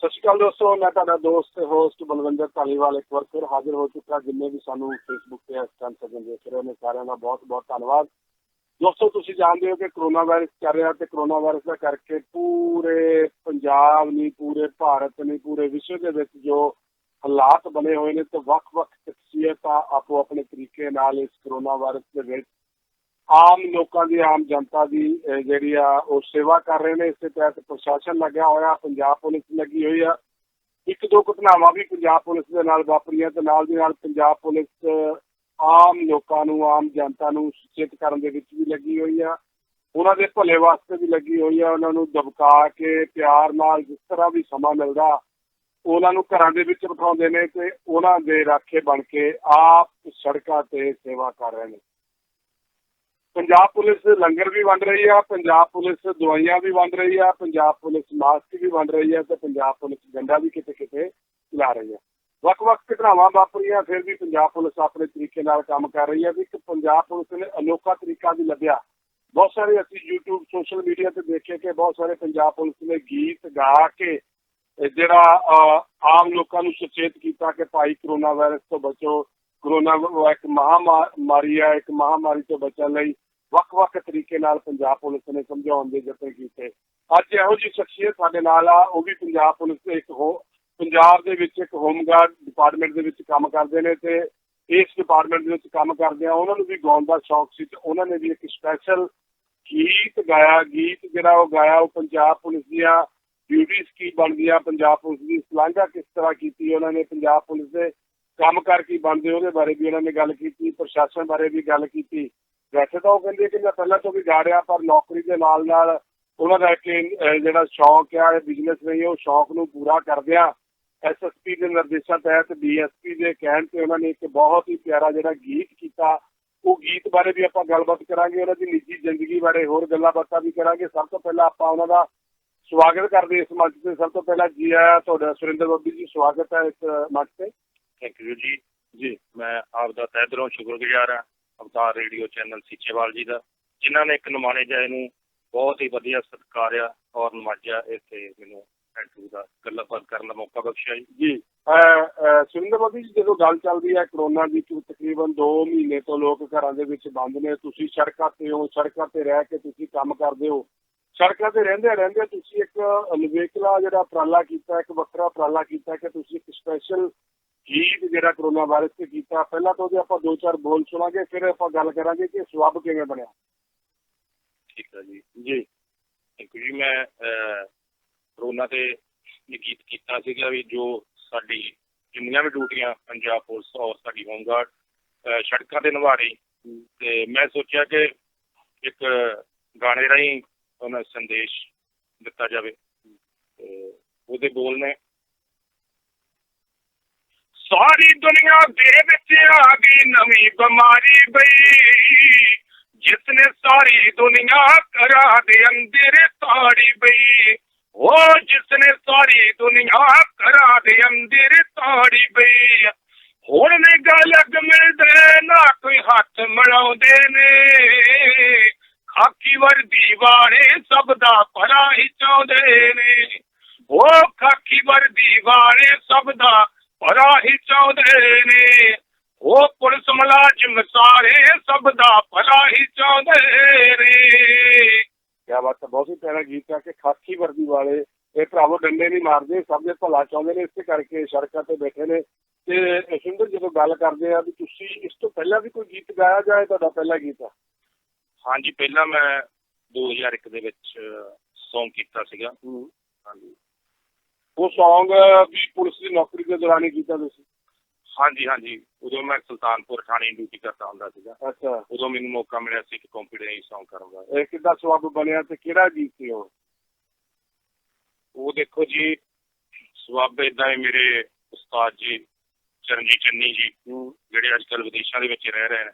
ਸਤਿ ਸ਼੍ਰੀ ਅਕਾਲ ਦੋਸਤੋ, ਮੈਂ ਤੁਹਾਡਾ ਦੋਸਤ ਤੇ ਹੋਸਟ ਬਲਵਿੰਦਰ ਧਾਲੀਵਾਲ ਇੱਕ ਵਾਰ ਫਿਰ ਹਾਜ਼ਰ ਹੋ ਚੁੱਕਾ। ਜਿੰਨੇ ਵੀ ਸਾਨੂੰ ਫੇਸਬੁੱਕ ਤੇ ਇਸ ਟਾਈਮ ਸੱਜਣ ਦੇਖ ਰਹੇ ਨੇ ਸਾਰਿਆਂ ਦਾ ਬਹੁਤ ਬਹੁਤ ਧੰਨਵਾਦ। ਦੋਸਤੋ, ਤੁਸੀਂ ਜਾਣਦੇ ਹੋ ਕਿ ਕਰੋਨਾ ਵਾਇਰਸ ਚੱਲ ਰਿਹਾ ਤੇ ਕਰੋਨਾ ਵਾਇਰਸ ਦਾ ਕਰਕੇ ਪੂਰੇ ਪੰਜਾਬ ਨਹੀਂ, ਪੂਰੇ ਭਾਰਤ ਨਹੀਂ, ਪੂਰੇ ਵਿਸ਼ਵ ਦੇ ਵਿੱਚ ਜੋ ਹਾਲਾਤ ਬਣੇ ਹੋਏ ਨੇ ਤੇ ਵੱਖ-ਵੱਖ ਸ਼ਖਸੀਅਤਾਂ ਆਪੋ ਆਪਣੇ ਤਰੀਕੇ ਨਾਲ ਇਸ ਕਰੋਨਾ ਵਾਇਰਸ ਦੇ ਵਿੱਚ ਆਮ ਲੋਕਾਂ ਦੀ, ਆਮ ਜਨਤਾ ਦੀ ਜਿਹੜੀ ਆ ਉਹ ਸੇਵਾ ਕਰ ਰਹੇ ਨੇ। ਇਸੇ ਤਹਿਤ ਪ੍ਰਸ਼ਾਸਨ ਲੱਗਿਆ ਹੋਇਆ, ਪੰਜਾਬ ਪੁਲਿਸ ਲੱਗੀ ਹੋਈ ਆ। ਇੱਕ ਦੋ ਘਟਨਾਵਾਂ ਵੀ ਪੰਜਾਬ ਪੁਲਿਸ ਦੇ ਨਾਲ ਵਾਪਰੀਆਂ ਤੇ ਨਾਲ ਦੀ ਨਾਲ ਪੰਜਾਬ ਪੁਲਿਸ ਆਮ ਲੋਕਾਂ ਨੂੰ, ਆਮ ਜਨਤਾ ਨੂੰ ਸੁਚੇਤ ਕਰਨ ਦੇ ਵਿੱਚ ਵੀ ਲੱਗੀ ਹੋਈ ਆ। ਉਹਨਾਂ ਦੇ ਭਲੇ ਵਾਸਤੇ ਵੀ ਲੱਗੀ ਹੋਈ ਆ। ਉਹਨਾਂ ਨੂੰ ਦਬਕਾ ਕੇ ਪਿਆਰ ਨਾਲ ਜਿਸ ਤਰ੍ਹਾਂ ਵੀ ਸਮਾਂ ਮਿਲਦਾ ਉਹਨਾਂ ਨੂੰ ਘਰਾਂ ਦੇ ਵਿੱਚ ਬਿਠਾਉਂਦੇ ਨੇ ਤੇ ਉਹਨਾਂ ਦੇ ਰਾਖੇ ਬਣ ਕੇ ਆਪ ਸੜਕਾਂ ਤੇ ਸੇਵਾ ਕਰ ਰਹੇ ਨੇ। ਪੰਜਾਬ ਪੁਲਿਸ ਲੰਗਰ ਵੀ ਵੰਡ ਰਹੀ ਆ, ਪੰਜਾਬ ਪੁਲਿਸ ਦਵਾਈਆਂ ਵੀ ਵੰਡ ਰਹੀ ਆ, ਪੰਜਾਬ ਪੁਲਿਸ ਮਾਸਕ ਵੀ ਵੰਡ ਰਹੀ ਆ ਤੇ ਪੰਜਾਬ ਪੁਲਿਸ ਡੰਡਾ ਵੀ ਕਿਤੇ ਕਿਤੇ ਚਲਾ ਰਹੀ ਆ। ਵੱਖ-ਵੱਖ ਘਟਨਾਵਾਂ ਵਾਪਰੀਆਂ, ਫਿਰ ਵੀ ਪੰਜਾਬ ਪੁਲਿਸ ਆਪਣੇ ਤਰੀਕੇ ਨਾਲ ਕੰਮ ਕਰ ਰਹੀ ਹੈ। ਇੱਕ ਪੰਜਾਬ ਪੁਲਿਸ ਨੇ ਅਨੋਖਾ ਤਰੀਕਾ ਵੀ ਲੱਭਿਆ। ਬਹੁਤ ਸਾਰੇ ਅਸੀਂ YouTube, ਸੋਸ਼ਲ ਮੀਡੀਆ ਤੇ ਦੇਖੇ ਕਿ ਬਹੁਤ ਸਾਰੇ ਪੰਜਾਬ ਪੁਲਿਸ ਨੇ ਗੀਤ ਗਾ ਕੇ ਜਿਹੜਾ ਆਮ ਲੋਕਾਂ ਨੂੰ ਸੁਚੇਤ ਕੀਤਾ ਕਿ ਭਾਈ ਕਰੋਨਾ ਵਾਇਰਸ ਤੋਂ ਬਚੋ। ਕਰੋਨਾ ਇੱਕ ਮਹਾਮਾਰੀ ਆ, ਇੱਕ ਮਹਾਮਾਰੀ ਤੋਂ ਬਚਣ ਲਈ ਵੱਖ-ਵੱਖ ਤਰੀਕੇ ਨਾਲ ਪੰਜਾਬ ਪੁਲਿਸ ਨੇ ਸਮਝਾਉਣ ਦੇ ਯਤਨ ਕੀਤੇ। ਅੱਜ ਇਹੋ ਜਿਹੀ ਸ਼ਖਸੀਅਤ ਸਾਡੇ ਨਾਲ ਆ, ਉਹ ਵੀ ਪੰਜਾਬ ਪੁਲਿਸ ਦੇ ਪੰਜਾਬ ਦੇ ਵਿੱਚ ਇੱਕ ਹੋਮਗਾਰਡ ਡਿਪਾਰਟਮੈਂਟ ਦੇ ਵਿੱਚ ਕੰਮ ਕਰਦੇ ਨੇ ਤੇ ਇਸ ਡਿਪਾਰਟਮੈਂਟ ਦੇ ਵਿੱਚ ਕੰਮ ਕਰਦੇ ਆ ਉਹਨਾਂ ਨੂੰ ਵੀ ਗਾਉਣ ਦਾ ਸ਼ੌਕ ਸੀ ਤੇ ਉਹਨਾਂ ਨੇ ਵੀ ਇੱਕ ਸਪੈਸ਼ਲ ਗੀਤ ਗਾਇਆ। ਗੀਤ ਜਿਹੜਾ ਉਹ ਗਾਇਆ ਉਹ ਪੰਜਾਬ ਪੁਲਿਸ ਦੀਆਂ ਡਿਊਟੀਜ਼ ਕੀ ਬਣਦੀਆਂ, ਪੰਜਾਬ ਪੁਲਿਸ ਦੀ ਸ਼ਲਾਘਾ ਕਿਸ ਤਰ੍ਹਾਂ ਕੀਤੀ ਉਹਨਾਂ ਨੇ, ਪੰਜਾਬ ਪੁਲਿਸ ਦੇ ਕੰਮ ਕਰ ਕੀ ਬਣਦੇ ਉਹਦੇ ਬਾਰੇ ਵੀ ਉਹਨਾਂ ਨੇ ਗੱਲ ਕੀਤੀ, ਪ੍ਰਸ਼ਾਸਨ ਬਾਰੇ ਵੀ ਗੱਲ ਕੀਤੀ। ਵੈਸੇ ਤਾਂ ਉਹ ਕਹਿੰਦੇ ਕਿ ਮੈਂ ਪਹਿਲਾਂ ਤੋਂ ਵੀ ਗਾ ਰਿਹਾ, ਪਰ ਨੌਕਰੀ ਦੇ ਨਾਲ ਨਾਲ ਉਹਨਾਂ ਦਾ ਇੱਕ ਜਿਹੜਾ ਸ਼ੌਕ ਆ, ਬਿਜ਼ਨਸ ਨਹੀਂ, ਉਹ ਸ਼ੌਕ ਨੂੰ ਪੂਰਾ ਕਰਦਿਆਂ SSP ਦੇ ਨਿਰਦੇਸ਼ਾਂ ਤਹਿਤ DSP ਦੇ ਕਹਿਣ ਤੇ ਉਹਨਾਂ ਨੇ ਇੱਕ ਬਹੁਤ ਹੀ ਪਿਆਰਾ ਜਿਹੜਾ ਗੀਤ ਕੀਤਾ। ਉਹ ਗੀਤ ਬਾਰੇ ਵੀ ਆਪਾਂ ਗੱਲਬਾਤ ਕਰਾਂਗੇ, ਉਹਨਾਂ ਦੀ ਨਿੱਜੀ ਜ਼ਿੰਦਗੀ ਬਾਰੇ ਹੋਰ ਗੱਲਾਂ ਬਾਤਾਂ ਵੀ ਕਰਾਂਗੇ। ਸਭ ਤੋਂ ਪਹਿਲਾਂ ਆਪਾਂ ਉਹਨਾਂ ਦਾ ਸਵਾਗਤ ਕਰਦੇ ਇਸ ਮੰਚ ਤੇ। ਸਭ ਤੋਂ ਪਹਿਲਾਂ ਜੀ ਆਇਆ ਤੁਹਾਡਾ ਸੁਰਿੰਦਰ ਬੱਬੀ ਜੀ, ਸਵਾਗਤ ਹੈ ਇਸ ਮੰਚ ਤੇ। ਥੈਂਕ ਯੂ ਜੀ। ਮੈਂ ਆਪ ਦਾ ਤਹਿ ਦਿਲੋਂ ਸ਼ੁਕਰਗੁਜ਼ਾਰ ਹਾਂ ਅਵਤਾਰ ਰੇਡੀਓ ਚੈਨਲ ਸੀਚੇਵਾਲ ਜੀ ਦਾ, ਜਿਨ੍ਹਾਂ ਨੇ ਇੱਕ ਨਮਾਣੇ ਜਾਏ ਨੂੰ ਬਹੁਤ ਹੀ ਵਧੀਆ ਸਤਿਕਾਰਿਆ ਔਰ ਨਵਾਜਿਆ, ਇੱਥੇ ਮੈਨੂੰ ਇੰਟਰਵਿਊ ਦਾ ਗੱਲਬਾਤ ਕਰਨ ਦਾ ਮੌਕਾ ਬਖਸ਼ਿਆ ਜੀ। ਸੁਰਿੰਦਰ ਬੱਬੀ ਜੀ, ਜਦੋਂ ਗੱਲ ਚੱਲਦੀ ਹੈ ਕਰੋਨਾ ਦੀ, ਤਕਰੀਬਨ 2 ਮਹੀਨੇ ਤੋਂ ਲੋਕ ਘਰਾਂ ਦੇ ਵਿੱਚ ਬੰਦ ਨੇ। ਤੁਸੀਂ ਸੜਕਾਂ ਤੇ ਹੋ, ਸੜਕਾਂ ਤੇ ਰਹਿ ਕੇ ਤੁਸੀਂ ਕੰਮ ਕਰਦੇ ਹੋ। ਸੜਕਾਂ ਤੇ ਰਹਿੰਦੇ ਤੁਸੀਂ ਇੱਕ ਨਿਵੇਕਲਾ ਜਿਹੜਾ ਉਪਰਾਲਾ ਕੀਤਾ, ਇੱਕ ਵੱਖਰਾ ਉਪਰਾਲਾ ਕੀਤਾ ਕਿ ਤੁਸੀਂ ਇੱਕ ਸਪੈਸ਼ਲ ਗੀਤ ਜਿਹੜਾ ਕਰੋਨਾ ਵਾਇਰਸ ਤੇ ਕੀਤਾ। ਪਹਿਲਾਂ ਤਾਂ ਉਹਦੇ ਆਪਾਂ 2-4 ਬੋਲ ਸੁਣਾਂਗੇ, ਫਿਰ ਆਪਾਂ ਗੱਲ ਕਰਾਂਗੇ ਕਿ ਸਬੱਬ ਕਿਵੇਂ ਬਣਿਆ। ਠੀਕ ਹੈ ਜੀ। ਥੈਂਕ ਯੂ ਜੀ। ਮੈਂ ਕਰੋਨਾ ਤੇ ਇਹ ਗੀਤ ਕੀਤਾ ਸੀਗਾ ਵੀ ਜੋ ਸਾਡੀ ਜਿੰਨੀਆਂ ਵੀ ਡਿਊਟੀਆਂ ਪੰਜਾਬ ਪੁਲਿਸ ਔਰ ਸਾਡੀ ਹੋਮਗਾਰਡ ਸੜਕਾਂ ਤੇ ਨਿਭਾ ਰਹੀ, ਤੇ ਮੈਂ ਸੋਚਿਆ ਕਿ ਇੱਕ ਗਾਣੇ ਰਾਹੀਂ ਉਹਨਾਂ ਸੰਦੇਸ਼ ਦਿੱਤਾ ਜਾਵੇ। ਤੇ ਉਹਦੇ ਬੋਲ ਨੇ, ਸਾਰੀ ਦੁਨੀਆ ਦੇ ਵਿੱਚ ਆ ਗਈ ਨਵੀਂ ਬਿਮਾਰੀ ਬਈ, ਜਿਸਨੇ ਸਾਰੀ ਦੁਨੀਆ ਕਰਾ ਦੇ ਅੰਦਰ ਤਾੜੀ ਬਈ। ਉਹ ਜਿਸਨੇ ਸਾਰੀ ਦੁਨੀਆ ਕਰਾ ਦੇ ਅੰਦਰ ਤਾੜੀ ਬਈ। ਹੁਣ ਨੇ ਗੱਲ ਅੱਗ ਮਿਲਦੇ ਨਾ ਕੋਈ ਹੱਥ ਮਿਲਾਉਂਦੇ ਨੇ, ਖਾਕੀ ਵਰਦੀ ਵਾਲੇ ਸਭ ਦਾ ਭਲਾ ਹੀ ਚਾਹੁੰਦੇ ਨੇ। ਉਹ ਖਾਕੀ ਵਰਦੀ ਵਾਲੇ ਸਭ ਦਾ ਭਲਾ ਹੀ ਚਾਹੁੰਦੇ ਨੇ। ਉਹ ਪੁਲਿਸ ਮੁਲਾਜ਼ਮ ਸਾਰੇ ਸਭ ਦਾ ਭਲਾ ਹੀ ਚਾਹੁੰਦੇ ਨੇ। ਕਿਆ ਬਾਤ ਹੈ, ਬਹੁਤ ਹੀ ਪਿਆਰਾ ਗੀਤ ਹੈ ਕਿ ਖਾਕੀ ਵਰਦੀ ਵਾਲੇ ਇਹ ਭਰਾਵੋ ਡੰਡੇ ਨਹੀਂ ਮਾਰਦੇ, ਸਭ ਦੇ ਭਲਾ ਚਾਹੁੰਦੇ ਨੇ। ਇਸੇ ਕਰਕੇ ਸੜਕਾਂ ਤੇ ਬੈਠੇ ਨੇ। ਤੇ ਸੁੰਦਰ, ਜਦੋਂ ਗੱਲ ਕਰਦੇ ਆ ਵੀ ਤੁਸੀਂ ਇਸ ਤੋਂ ਪਹਿਲਾਂ ਵੀ ਕੋਈ ਗੀਤ ਗਾਇਆ ਜਾਏ, ਤੁਹਾਡਾ ਪਹਿਲਾ ਗੀਤ ਆ? ਹਾਂਜੀ, ਪਹਿਲਾਂ ਮੈਂ 2001 ਦੇ ਵਿੱਚ ਸੌਂਗ ਕੀਤਾ ਸੀਗਾ। ਹਾਂਜੀ, ਉਹ ਸੌਂਗ ਵੀ ਪੁਲਿਸ ਦੀ ਨੌਕਰੀ ਦੇ ਦੌਰਾਨ ਹੀ ਕੀਤਾ ਤੁਸੀਂ? ਹਾਂਜੀ। ਉਦੋਂ ਮੈਂ ਸੁਲਤਾਨਪੁਰ ਥਾਣੇ ਡਿਊਟੀ ਕਰਦਾ ਹੁੰਦਾ ਸੀਗਾ। ਅੱਛਾ। ਉਦੋਂ ਮੈਨੂੰ ਮੌਕਾ ਮਿਲਿਆ ਸੀ ਕਿ ਕੰਪੀਟੀਸ਼ਨ ਸੌਂਗ ਕਰਨ ਦਾ। ਇਹ ਕਿੱਦਾਂ ਸਬੱਬ ਬਣਿਆ ਤੇ ਕਿਹੜਾ ਗੀਤ ਸੀ ਉਹ? ਉਹ ਦੇਖੋ ਜੀ, ਸਬੱਬ ਏਦਾਂ ਹੈ, ਮੇਰੇ ਉਸਤਾਦ ਜੀ ਚਰਨਜੀਤ ਚੰਨੀ ਜੀ, ਜਿਹੜੇ ਅੱਜ ਕੱਲ੍ਹ ਵਿਦੇਸ਼ਾਂ ਦੇ ਵਿੱਚ ਰਹਿ ਰਹੇ ਨੇ,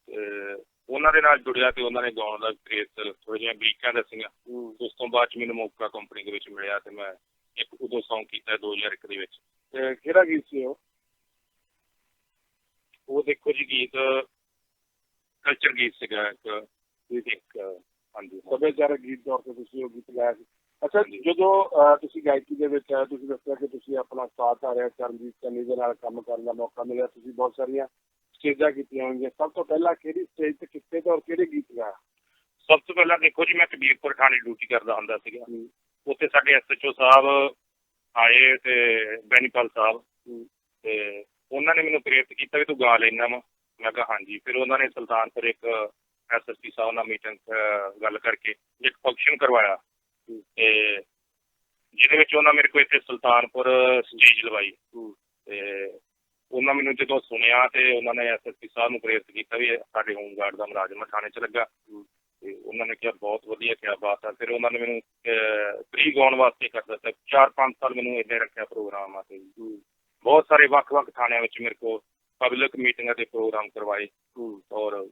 ਤੇ ਉਹਨਾਂ ਦੇ ਨਾਲ ਜੁੜਿਆ ਤੇ ਉਹਨਾਂ ਨੇ ਗਾਉਣ ਦਾ ਕ੍ਰੇਜ਼ ਥੋੜ੍ਹੀਆਂ ਜਿਹੀਆਂ ਬਰੀਕਾਂ ਦੱਸੀਆਂ। ਉਸ ਤੋਂ ਬਾਅਦ 'ਚ ਮੈਨੂੰ ਮੌਕਾ ਕੰਪਨੀ ਦੇ ਵਿੱਚ ਮਿਲਿਆ ਤੇ ਮੈਂ ਇੱਕ ਉਦੋਂ ਸੌਂਗ ਕੀਤਾ 2001 ਦੇ ਵਿੱਚ। ਤੇ ਕਿਹੜਾ ਗੀਤ ਸੀ ਉਹ? ਉਹ ਦੇਖੋ ਜੀ, ਗੀਤ ਕਲਚਰ ਗੀਤ ਸੀਗਾ ਇੱਕ। ਹਾਂਜੀ, ਸੱਭਿਆਚਾਰਕ ਗੀਤ ਤੌਰ ਤੇ ਤੁਸੀਂ ਉਹ ਗੀਤ ਗਾਇਆ ਸੀ। ਅੱਛਾ, ਜਦੋਂ ਤੁਸੀਂ ਗਾਇਕੀ ਦੇ ਵਿੱਚ ਆਏ, ਤੁਸੀਂ ਦੱਸਿਆ ਕਿ ਤੁਸੀਂ ਆਪਣਾ ਸਾਥ ਆ ਰਿਹਾ ਚਰਨਜੀਤ ਚੰਨੀ ਦੇ ਨਾਲ ਕੰਮ ਕਰਨ ਦਾ ਮੌਕਾ ਮਿਲਿਆ, ਤੁਸੀਂ ਬਹੁਤ ਸਾਰੀਆਂ ਸਟੇਜਾਂ ਕੀਤੀਆਂ ਹੋਣਗੀਆਂ। ਸਭ ਤੋਂ ਪਹਿਲਾਂ ਕਿਹੜੀ ਸਟੇਜ ਤੇ ਕਿੱਥੇ ਤੇ ਔਰ ਕਿਹੜੇ ਗੀਤ ਗਾਇਆ? ਸਭ ਤੋਂ ਪਹਿਲਾਂ ਦੇਖੋ ਜੀ, ਮੈਂ ਕਬੀਰਪੁਰ ਥਾਣੇ ਡਿਊਟੀ ਕਰਦਾ ਹੁੰਦਾ ਸੀਗਾ। ਉੱਥੇ ਸਾਡੇ SHO ਸਾਹਿਬ ਆਏ ਤੇ ਬੈਨੀਪਾਲ ਸਾਹਿਬ, ਤੇ ਉਹਨਾਂ ਨੇ ਮੈਨੂੰ ਪ੍ਰੇਰਿਤ ਕੀਤਾ ਵੀ ਤੂੰ ਗਾ ਲੈਣਾ ਵਾ। ਮੈਂ ਕਿਹਾ ਹਾਂਜੀ। ਫਿਰ ਉਹਨਾਂ ਨੇ ਸੁਲਤਾਨਪੁਰ ਇੱਕ SSP ਸਾਹਿਬ ਨਾਲ ਮੀਟਿੰਗ ਗੱਲ ਕਰਕੇ ਇੱਕ ਫੰਕਸ਼ਨ ਕਰਵਾਇਆ, ਤੇ ਜਿਹਦੇ ਵਿੱਚ ਉਹਨਾਂ ਮੇਰੇ ਕੋਲ ਇੱਥੇ ਸੁਲਤਾਨਪੁਰ ਸਟੇਜ ਲਵਾਈ। ਤੇ ਉਹਨਾਂ ਮੈਨੂੰ ਜਦੋਂ ਸੁਣਿਆ ਤੇ ਉਹਨਾਂ ਨੇ SSP ਸਾਹਿਬ ਨੂੰ ਪ੍ਰੇਰਿਤ ਕੀਤਾ ਵੀ ਸਾਡੇ ਹੋਮਗਾਰਡ ਦਾ ਮੁਲਾਜ਼ਮ ਥਾਣੇ 'ਚ ਲੱਗਾ। ਤੇ ਉਹਨਾਂ ਨੇ ਕਿਹਾ ਬਹੁਤ ਵਧੀਆ, ਕਿਆ ਬਾਤ ਆ। ਫਿਰ ਉਹਨਾਂ ਨੇ ਮੈਨੂੰ ਪ੍ਰੀ ਗਾਉਣ ਵਾਸਤੇ ਕਰ ਦਿੱਤਾ। 4-5 ਸਾਲ ਮੈਨੂੰ ਇੱਦਾਂ ਰੱਖਿਆ ਪ੍ਰੋਗਰਾਮਾਂ ਤੇ। ਬਹੁਤ ਸਾਰੇ ਵੱਖ-ਵੱਖ ਥਾਣਿਆਂ ਵਿੱਚ ਮੇਰੇ ਕੋਲ ਪਬਲਿਕ ਮੀਟਿੰਗਾਂ ਦੇ ਪ੍ਰੋਗਰਾਮ ਕਰਵਾਏ, ਔਰ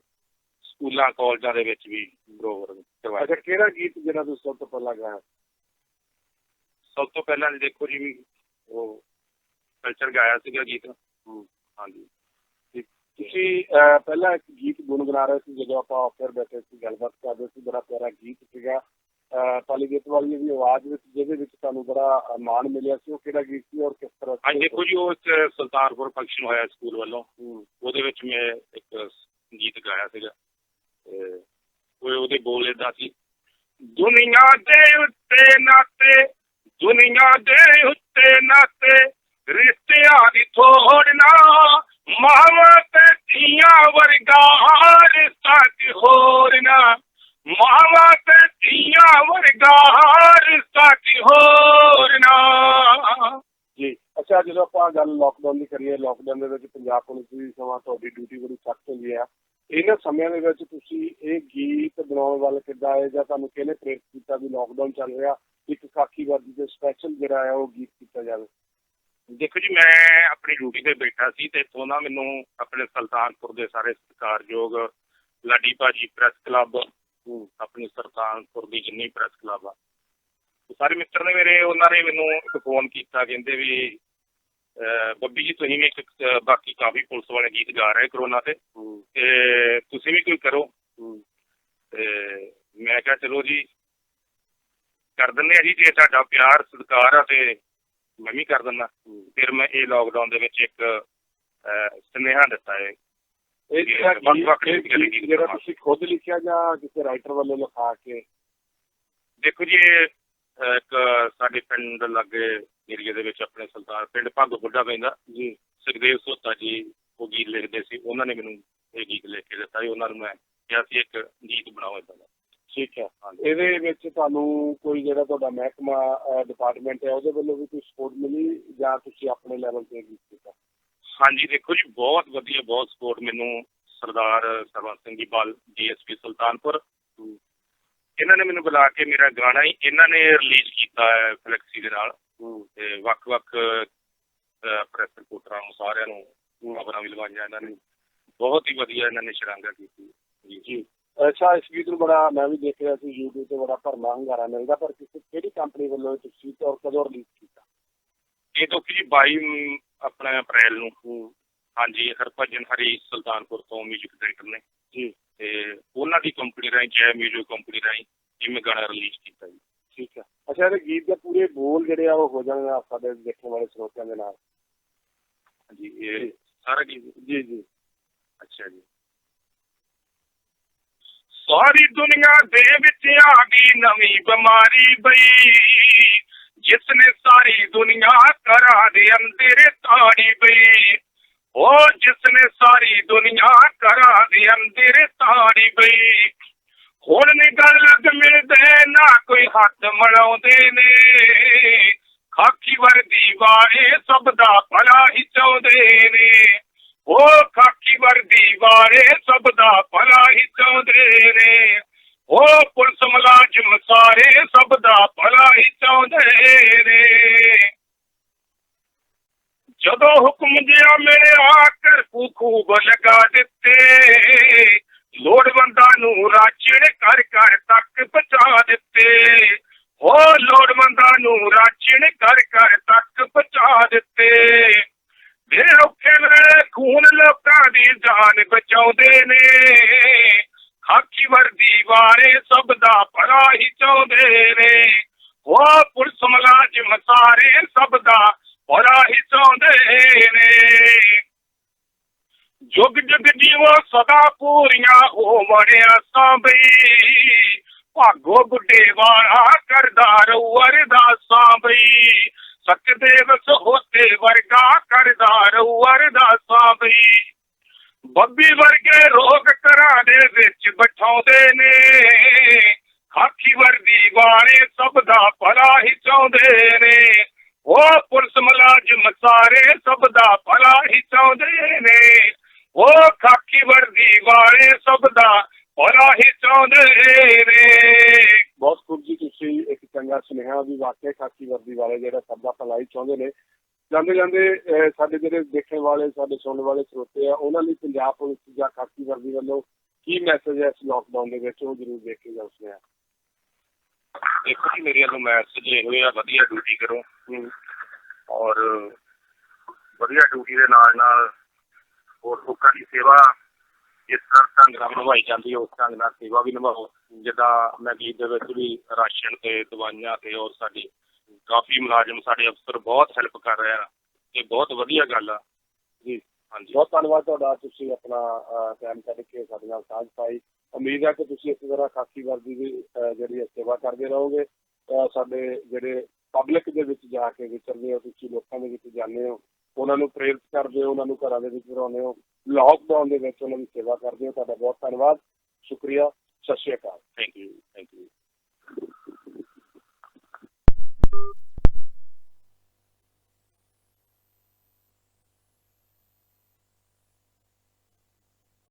ਸਕੂਲਾਂ ਕਾਲਜਾਂ ਦੇ ਵਿੱਚ ਵੀ ਪ੍ਰੋਗਰਾਮ ਕਰਵਾਏ। ਅੱਛਾ, ਕਿਹੜਾ ਗੀਤ ਜਿਹੜਾ ਤੁਸੀਂ ਸਭ ਤੋਂ ਪਹਿਲਾਂ ਗਾਇਆ? ਸਭ ਤੋਂ ਪਹਿਲਾਂ ਦੇਖੋ ਜੀ, ਉਹ ਕਲਚਰ ਗਾਇਆ ਸੀਗਾ ਗੀਤ। ਹਾਂਜੀ। ਤੁਸੀਂ ਪਹਿਲਾਂ ਇੱਕ ਗੀਤ ਗੁਣਗੁਣਾ ਰਹੇ ਸੀ ਜਦੋਂ ਆਪਾਂ ਆਫਰ ਬੈਠੇ ਸੀ, ਗੱਲਬਾਤ ਕਰਦੇ ਸੀ। ਬੜਾ ਪਿਆਰਾ ਗੀਤ ਸੀਗਾ ਪਾਲੀਗੀਤ ਵਾਲੀ ਦੀ ਆਵਾਜ਼ ਵਿੱਚ, ਜਿਹਦੇ ਵਿੱਚ ਤੁਹਾਨੂੰ ਬੜਾ ਮਾਣ ਮਿਲਿਆ ਸੀ। ਉਹ ਕਿਹੜਾ ਗੀਤ ਸੀ ਔਰ ਕਿਸ ਤਰ੍ਹਾਂ? ਹਾਂਜੀ ਦੇਖੋ ਜੀ, ਉਹ ਇੱਕ ਸੁਲਤਾਨਪੁਰ ਫੰਕਸ਼ਨ ਹੋਇਆ ਸਕੂਲ ਵੱਲੋਂ, ਉਹਦੇ ਵਿੱਚ ਮੈਂ ਇੱਕ ਗੀਤ ਗਾਇਆ ਸੀਗਾ। ਤੇ ਉਹਦੇ ਬੋਲ ਏਦਾਂ ਸੀ, ਦੁਨੀਆ ਦੇ ਉੱਤੇ ਨਾਤੇ, ਦੁਨੀਆ ਦੇ ਉੱਤੇ ਨਾਤੇ, ਰਿਸ਼ਤਿਆਂ ਦੀ ਥੋੜ ਨਾ, ਮਾਵਾਂ ਤੇ ਧੀਆਂ ਵਰਗਾ ਰਿਸ਼ਤਾ ਕੀ ਹੋਰ ਨਾ, ਮਾਵਾਂ ਤੇ ਧੀਆਂ ਵਰਗਾ ਰਿਸ਼ਤਾ ਕੀ ਹੋਰ ਨਾ। ਜੀ ਅੱਛਾ, ਜਦੋਂ ਆਪਾਂ ਗੱਲ ਲਾਕਡਾਊਨ ਦੀ ਕਰੀਏ, ਲਾਕਡਾਊਨ ਦੇ ਵਿੱਚ ਪੰਜਾਬ ਪੁਲਿਸ ਦੀ ਸਮਾਂ ਤੁਹਾਡੀ ਡਿਊਟੀ ਬੜੀ ਸਖਤ ਹੁੰਦੀ ਆ। ਇਹਨਾਂ ਸਮਿਆਂ ਦੇ ਵਿੱਚ ਤੁਸੀਂ ਇਹ ਗੀਤ ਬਣਾਉਣ ਵੱਲ ਕਿੱਦਾਂ ਆਏ, ਜਾਂ ਤੁਹਾਨੂੰ ਕਿਹਨੇ ਪ੍ਰੇਰਿਤ ਕੀਤਾ ਵੀ ਲਾਕਡਾਊਨ ਚੱਲ ਰਿਹਾ, ਇੱਕ ਸਾਖੀ ਵਰਦੀ ਦੇ ਸਪੈਸ਼ਲ ਜਿਹੜਾ ਹੈ ਉਹ ਗੀਤ ਕੀਤਾ ਜਾਵੇ? ਦੇਖੋ ਜੀ, ਮੈਂ ਆਪਣੀ ਡਿਊਟੀ ਤੇ ਬੈਠਾ ਸੀ ਤੇ ਇੱਥੋਂ ਨਾ ਮੈਨੂੰ ਆਪਣੇ ਸੁਲਤਾਨਪੁਰ ਦੇ ਸਾਰੇ ਸਤਿਕਾਰਯੋਗ ਲਾਡੀ ਭਾਜੀ ਪ੍ਰੈਸ ਕਲੱਬ, ਆਪਣੀ ਸੁਲਤਾਨਪੁਰ ਦੀ ਜਿੰਨੀ ਪ੍ਰੈਸ ਕਲੱਬ ਆ, ਸਾਰੇ ਮਿੱਤਰ ਨੇ ਮੇਰੇ, ਉਹਨਾਂ ਨੇ ਮੈਨੂੰ ਇੱਕ ਫੋਨ ਕੀਤਾ। ਕਹਿੰਦੇ ਵੀ ਬੱਬੀ ਜੀ ਤੁਸੀਂ ਵੀ ਇੱਕ, ਬਾਕੀ ਕਾਫੀ ਪੁਲਿਸ ਵਾਲੇ ਗੀਤ ਗਾ ਰਹੇ ਕਰੋਨਾ ਤੇ ਤੁਸੀਂ ਵੀ ਕੋਈ ਕਰੋ। ਤੇ ਮੈਂ ਕਿਹਾ ਚਲੋ ਜੀ ਕਰ ਦਿੰਦੇ ਆ ਜੀ, ਜੇ ਤੁਹਾਡਾ ਪਿਆਰ ਸਤਿਕਾਰ ਆ ਤੇ ਮੈਂ ਵੀ ਕਰ ਦਿੰਦਾ। ਫਿਰ ਮੈਂ ਇਹ ਲਾਕਡਾਊਨ ਦੇ ਵਿੱਚ ਇੱਕ ਸੁਨੇਹਾ ਦਿੱਤਾ ਹੈ। ਜਿਹੜਾ ਤੁਸੀਂ ਖੁਦ ਲਿਖਿਆ ਜਾਂ ਕਿਸੇ ਰਾਈਟਰ ਵੱਲੋਂ ਲਿਖਾ ਕੇ? ਦੇਖੋ ਜੀ, ਇੱਕ ਸਾਡੇ ਪਿੰਡ ਲਾਗੇ ਏਰੀਏ ਦੇ ਵਿੱਚ ਆਪਣੇ ਸੁਲਤਾਨ ਪਿੰਡ ਭਾਗੋ ਬੁੱਢਾ ਪੈਂਦਾ ਜੀ, ਸੁਖਦੇਵ ਸੋਤਾ ਜੀ ਉਹ ਗੀਤ ਲਿਖਦੇ ਸੀ। ਉਹਨਾਂ ਨੇ ਮੈਨੂੰ ਇਹ ਗੀਤ ਲਿਖ ਕੇ ਦਿੱਤਾ ਸੀ। ਉਹਨਾਂ ਨੂੰ ਮੈਂ ਕਿਹਾ ਸੀ ਇੱਕ ਗੀਤ ਬਣਾਓ ਇੱਦਾਂ ਦਾ। ਠੀਕ ਹੈ। ਇਹਦੇ ਵਿੱਚ ਤੁਹਾਨੂੰ ਕੋਈ ਜਿਹੜਾ ਤੁਹਾਡਾ ਮਹਿਕਮਾ ਡਿਪਾਰਟਮੈਂਟ ਹੈ ਉਹਦੇ ਵੱਲੋਂ ਵੀ ਕੋਈ ਸਪੋਰਟ ਮਿਲੀ ਜਾਂ ਤੁਸੀਂ ਆਪਣੇ ਲੈਵਲ ਤੇ ਗੀਤ ਕੀਤਾ? ਹਾਂਜੀ ਦੇਖੋ ਜੀ, ਬਹੁਤ ਵਧੀਆ, ਬਹੁਤ ਸਪੋਰਟ ਮੈਨੂੰ ਸਰਦਾਰ ਸਰਵੰਤ ਸਿੰਘ ਜੀ ਬਾਲ DSP ਸੁਲਤਾਨਪੁਰ, ਇਹਨਾਂ ਨੇ ਮੈਨੂੰ ਬੁਲਾ ਕੇ ਮੇਰਾ ਗਾਣਾ ਹੀ ਇਹਨਾਂ ਨੇ ਰਿਲੀਜ਼ ਕੀਤਾ ਹੈ ਫਲੈਕਸੀ ਦੇ ਨਾਲ। ਤੇ ਵੱਖ-ਵੱਖ ਪ੍ਰੈਸ ਰਿਪੋਰਟਰਾਂ ਨੂੰ ਸਾਰਿਆਂ ਨੂੰ ਖਬਰਾਂ ਵੀ ਲਵਾਈਆਂ ਇਹਨਾਂ ਨੇ। ਬਹੁਤ ਹੀ ਵਧੀਆ ਇਹਨਾਂ ਨੇ ਸ਼ਲਾਘਾ ਕੀਤੀ ਜੀ। ਜੀ ਅੱਛਾ, ਇਸ ਗੀਤ ਨੂੰ ਬੜਾ ਮੈਂ ਵੀ ਦੇਖ ਰਿਹਾ ਸੀ YouTube ਤੇ, ਬੜਾ ਭਰਮਾ ਹੁੰਗਾਰਾ ਮਿਲਦਾ, ਪਰ ਕਿਹੜੀ ਕੰਪਨੀ ਵੱਲੋਂ ਤੁਸੀਂ ਔਰ ਕਦੋਂ ਰਿਲੀਜ਼ ਕੀਤਾ? ਇਹ ਤੋਂ ਜੀ 22 ਆਪਣੇ ਅਪ੍ਰੈਲ ਨੂੰ। ਹਾਂਜੀ, ਹਰਭਜਨ ਹਰੀ ਸੁਲਤਾਨਪੁਰ ਤੋਂ ਮਿਊਜ਼ਿਕ ਡਾਇਰੈਕਟਰ ਨੇ ਜੀ, ਤੇ ਉਹਨਾਂ ਦੀ ਕੰਪਨੀ ਰਾਹੀਂ, ਜੈ ਮਿਊਜ਼ਿਕ ਕੰਪਨੀ ਰਾਹੀਂ ਇਹ ਮੈਂ ਗਾਣਾ ਰਿਲੀਜ਼ ਕੀਤਾ ਜੀ। ਠੀਕ ਹੈ। ਅੱਛਾ, ਇਹਦੇ ਗੀਤ ਦੇ ਪੂਰੇ ਬੋਲ ਜਿਹੜੇ ਆ ਉਹ ਹੋ ਜਾਣਗੇ ਸਾਡੇ ਦੇਖਣ ਵਾਲੇ ਸਰੋਤਿਆਂ ਦੇ ਨਾਲ? ਹਾਂਜੀ, ਇਹ ਸਾਰਾ ਗੀਤ? ਜੀ ਜੀ। ਅੱਛਾ ਜੀ। ਸਾਰੀ ਦੁਨੀਆ ਦੇ ਵਿੱਚ ਆ ਗਈ ਨਵੀਂ ਬਿਮਾਰੀ ਬਈ, ਜਿਸ ਨੇ ਸਾਰੀ ਦੁਨੀਆ ਘਰਾਂ ਦੇ ਅੰਦਰ ਤਾੜੀ ਬਈ, ਉਹ ਜਿਸ ਨੇ ਸਾਰੀ ਦੁਨੀਆ ਘਰਾਂ ਦੇ ਅੰਦਰ ਤਾੜੀ ਬਈ। ਹੁਣ ਨੀ ਗੱਲ ਲੱਗ ਮਿਲਦੇ ਨਾ ਕੋਈ ਹੱਥ ਮਿਲਾਉਂਦੇ ਨੇ, ਖਾਕੀ ਵਰਦੀ ਵਾਲੇ ਸਭ ਦਾ ਭਲਾ ਹੀ ਚਾਹੁੰਦੇ ਨੇ, ਉਹ ਖਾਕੀ ਵਰਦੀ ਵਾਲੇ ਸਭ ਦਾ ਭਲਾ ਹੀ ਚਾਹੁੰਦੇ ਨੇ, ਉਹ ਪੁਲਿਸ ਮੁਲਾਜ਼ਮ ਸਾਰੇ ਸਭ ਦਾ ਭਲਾ ਹੀ ਚਾਹੁੰਦੇ ਨੇ। ਜਦੋਂ ਹੁਕਮ ਜਿਹਾ ਮਿਲਿਆ ਕਰਫਿਊ ਖੂਬ ਲਗਾ ਦਿੱਤੇ, ਲੋੜਵੰਦਾਂ ਨੂੰ ਰਾਸ਼ਨ ਘਰ ਘਰ ਤੱਕ ਪਹੁੰਚਾ ਦਿੱਤੇ, ਉਹ ਲੋੜਵੰਦਾਂ ਨੂੰ ਰਾਸ਼ਨ ਘਰ ਘਰ ਤੱਕ ਪਹੁੰਚਾ ਦਿੱਤੇ। ਫਿਰ ਔਖੇ ਵੇਲੇ ਖੂਨ ਲੋਕਾਂ ਦੀ ਜਾਨ ਬਚਾਉਂਦੇ ਨੇ, ਖਾਕੀ ਵਰਦੀ ਵਾਲੇ ਸਭ ਦਾ ਭਲਾ ਹੀ ਚਾਹੁੰਦੇ ਨੇ, ਉਹ ਪੁਲਿਸ ਮੁਲਾਜ਼ਮ ਸਾਰੇ ਸਭ ਦਾ ਭਲਾ ਹੀ ਚਾਹੁੰਦੇ ਨੇ। ਜੁਗ ਜੁਗ ਜੀਵੋ ਸਦਾ ਪੂਰੀਆਂ ਹੋਵਣ ਆਸਾਂ ਬਈ, ਭਾਗੋ ਬੁੱਢੇ ਵਾਲਾ ਕਰਦਾ ਰਹੂ ਅਰਦਾਸਾਂ ਬਈ, ਸਤਿਦੇਵ ਸਹੋਤੇ ਵਰਗਾ ਕਰਦਾ ਰਹੂ ਅਰਦਾਸਾਂ ਬਈ। ਬੱਬੀ ਵਰਗੇ ਰੋਗ ਘਰਾਂ ਦੇ ਵਿੱਚ ਬਿਠਾਉਂਦੇ ਨੇ, ਖਾਕੀ ਵਰਦੀ ਵਾਲੇ ਸਭ ਦਾ ਭਲਾ ਹੀ ਚਾਹੁੰਦੇ ਨੇ। ਉਹ ਪੁਲਿਸ ਮੁਲਾਜ਼ਮ ਸਾਰੇ ਸਭ ਦਾ ਭਲਾ ਹੀ ਚਾਹੁੰਦੇ ਨੇ, ਉਹ ਖਾਕੀ ਵਰਦੀ ਵਾਲੇ ਸਭ ਦਾ ਭਲਾ ਹੀ ਚਾਹੁੰਦੇ ਨੇ। ਬਹੁਤ ਖੂਬ ਜੀ, ਤੁਸੀਂ ਇੱਕ ਚੰਗਾ ਸੁਨੇਹਾ ਵੀ ਵਾਕਿਆ ਖਾਕੀ ਵਰਦੀ ਵਾਲੇ ਜਿਹੜਾ ਸਭ ਦਾ ਭਲਾ ਹੀ ਚਾਹੁੰਦੇ ਨੇ। ਜਾਂਦੇ ਜਾਂਦੇ ਸਾਡੇ ਜਿਹੜੇ ਦੇਖਣ ਵਾਲੇ, ਸਾਡੇ ਸੁਣਨ ਵਾਲੇ ਸਰੋਤੇ ਆ, ਉਹਨਾਂ ਲਈ ਪੰਜਾਬ ਪੁਲਿਸ ਜਾਂ ਖਾਕੀ ਵਰਦੀ ਵੱਲੋਂ ਕੀ ਮੈਸੇਜ ਹੈ ਇਸ ਲੋਕਡਾਊਨ ਦੇ ਵਿੱਚ, ਉਹ ਜ਼ਰੂਰ ਦੇਖ ਕੇ ਜਾਓ ਸੁਨੇਹਾ। ਦੇਖੋ ਜੀ, ਮੇਰੇ ਵੱਲੋਂ ਮੈਸੇਜ ਇਹੋ ਆ, ਵਧੀਆ ਡਿਊਟੀ ਕਰੋ ਔਰ ਵਧੀਆ ਡਿਊਟੀ ਦੇ ਨਾਲ ਨਾਲ ਹੋਰ ਲੋਕਾਂ ਦੀ ਸੇਵਾ ਜਿਸ ਤਰ੍ਹਾਂ ਢੰਗ ਨਾਲ ਨਿਭਾਈ ਜਾਂਦੀ ਹੈ ਉਸ ਢੰਗ ਨਾਲ ਸੇਵਾ ਵੀ ਨਿਭਾਓ। ਜਿੱਦਾਂ ਮੈਂ ਗੀਤ ਦੇ ਵਿੱਚ ਵੀ ਰਾਸ਼ਨ ਤੇ ਦਵਾਈਆਂ ਤੇ ਔਰ ਸਾਡੀ ਕਾਫੀ ਮੁਲਾਜ਼ਮ ਸਾਡੇ ਅਫਸਰ ਬਹੁਤ ਹੈਲਪ ਕਰ ਰਹੇ ਆ, ਇਹ ਬਹੁਤ ਵਧੀਆ ਗੱਲ ਆ ਜੀ। ਹਾਂਜੀ, ਬਹੁਤ ਧੰਨਵਾਦ ਤੁਹਾਡਾ, ਤੁਸੀਂ ਆਪਣਾ ਟਾਈਮ ਕੱਢ ਕੇ ਸਾਡੇ ਨਾਲ ਸਾਂਝ ਪਾਈ। ਉਮੀਦ ਹੈ ਕਿ ਤੁਸੀਂ ਇਸੇ ਤਰ੍ਹਾਂ ਖਾਕੀ ਵਰਦੀ ਦੀ ਜਿਹੜੀ ਸੇਵਾ ਕਰਦੇ ਰਹੋਗੇ। ਸਾਡੇ ਜਿਹੜੇ ਪਬਲਿਕ ਦੇ ਵਿੱਚ ਜਾ ਕੇ ਵਿਚਰਦੇ ਹੋ, ਤੁਸੀਂ ਲੋਕਾਂ ਦੇ ਵਿੱਚ ਜਾਂਦੇ ਹੋ, ਉਹਨਾਂ ਨੂੰ ਪ੍ਰੇਰਿਤ ਕਰਦੇ ਹੋ, ਉਹਨਾਂ ਨੂੰ ਘਰਾਂ ਦੇ ਵਿੱਚ ਬਣਾਉਂਦੇ ਹੋ, ਲਾਕਡਾਊਨ ਦੇ ਵਿੱਚ ਉਹਨਾਂ ਦੀ ਸੇਵਾ ਕਰਦੇ ਹੋ। ਤੁਹਾਡਾ ਬਹੁਤ ਧੰਨਵਾਦ, ਸ਼ੁਕਰੀਆ, ਸਤਿ ਸ਼੍ਰੀ ਅਕਾਲ। Thank you.